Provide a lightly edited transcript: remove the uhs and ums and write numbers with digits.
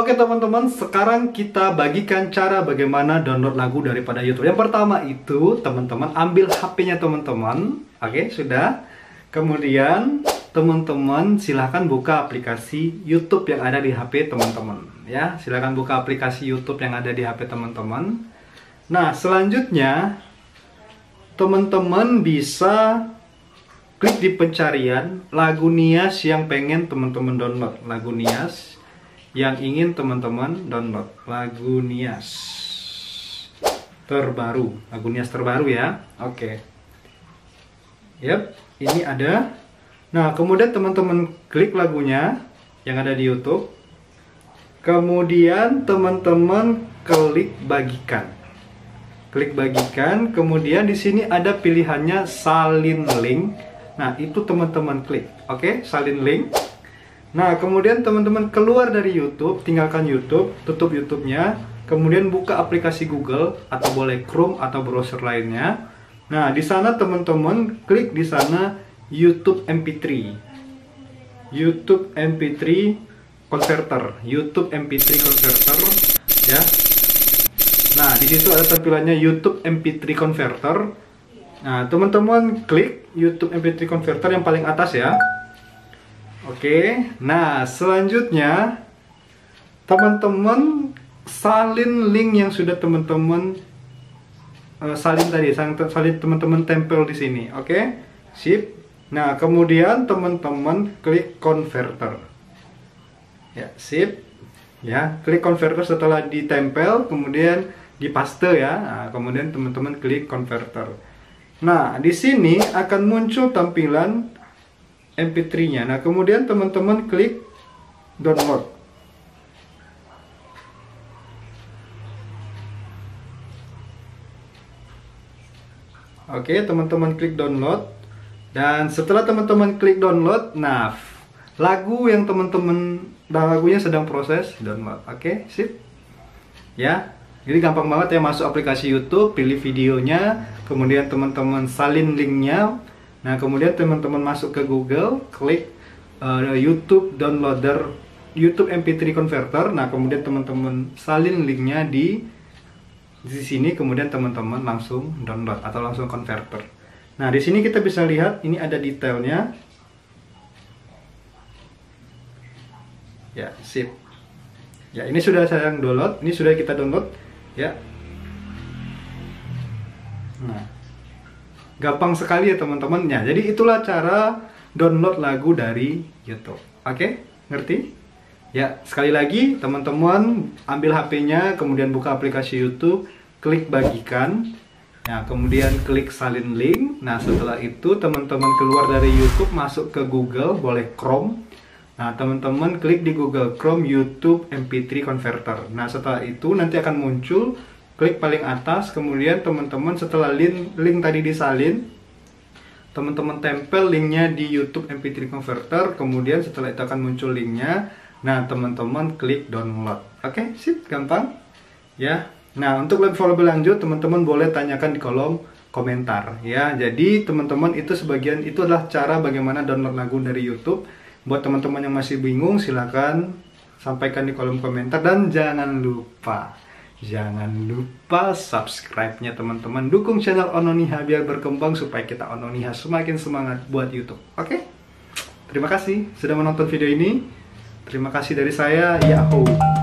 Oke teman-teman, sekarang kita bagikan cara bagaimana download lagu daripada YouTube. Yang pertama itu, teman-teman ambil HP-nya teman-teman. Oke, sudah. Kemudian, teman-teman silahkan buka aplikasi YouTube yang ada di HP teman-teman. Ya, silahkan buka aplikasi YouTube yang ada di HP teman-teman. Nah, selanjutnya, teman-teman bisa klik di pencarian lagu Nias yang pengen teman-teman download. Lagu Nias yang ingin teman-teman download, lagu Nias terbaru, lagu Nias terbaru ya. Oke. Yap, ini ada. Nah, kemudian teman-teman klik lagunya yang ada di YouTube. Kemudian teman-teman klik bagikan. Klik bagikan, kemudian di sini ada pilihannya salin link. Nah, itu teman-teman klik. Oke, salin link. Nah, kemudian teman-teman keluar dari YouTube, tinggalkan YouTube, tutup YouTube-nya, kemudian buka aplikasi Google atau boleh Chrome atau browser lainnya. Nah, di sana teman-teman klik di sana YouTube MP3. YouTube MP3 Converter, YouTube MP3 Converter ya. Nah, di situ ada tampilannya YouTube MP3 Converter. Nah, teman-teman klik YouTube MP3 Converter yang paling atas ya. Oke, nah selanjutnya teman-teman salin link yang sudah teman-teman salin tadi, salin teman-teman tempel di sini. Oke, sip. Nah, kemudian teman-teman klik converter. Ya, sip. Ya, klik converter setelah ditempel, kemudian dipaste ya. Nah, kemudian teman-teman klik converter. Nah, di sini akan muncul tampilan MP3-nya. Nah, kemudian teman-teman klik download. Oke, teman-teman klik download. Dan setelah teman-teman klik download, nah, lagunya sedang proses download. Oke, sip. Ya. Jadi gampang banget ya, masuk aplikasi YouTube, pilih videonya, kemudian teman-teman salin linknya. Nah, kemudian teman-teman masuk ke Google, klik YouTube downloader, YouTube MP3 Converter. Nah, kemudian teman-teman salin linknya di sini, kemudian teman-teman langsung download atau langsung converter. Nah, di sini kita bisa lihat ini ada detailnya. Ya, sip. Ya, ini sudah saya download, ini sudah kita download ya. Nah, gampang sekali ya teman-teman. Ya, jadi itulah cara download lagu dari YouTube. Oke, ngerti? Ya, sekali lagi teman-teman ambil HP-nya, kemudian buka aplikasi YouTube, klik bagikan. Nah, kemudian klik salin link. Nah, setelah itu teman-teman keluar dari YouTube, masuk ke Google, boleh Chrome. Nah, teman-teman klik di Google Chrome YouTube MP3 Converter. Nah, setelah itu nanti akan muncul, klik paling atas, kemudian teman-teman setelah link tadi disalin, teman-teman tempel linknya di YouTube MP3 Converter, kemudian setelah itu akan muncul linknya. Nah, teman-teman klik download. Oke, sip, gampang ya. Nah, untuk info lebih lanjut teman-teman boleh tanyakan di kolom komentar ya. Jadi teman-teman itu adalah cara bagaimana download lagu dari YouTube. Buat teman-teman yang masih bingung, silakan sampaikan di kolom komentar, dan jangan lupa subscribe-nya teman-teman. Dukung channel Ononiha biar berkembang supaya kita Ononiha semakin semangat buat YouTube. Oke? Terima kasih sudah menonton video ini. Terima kasih dari saya, Yahoo.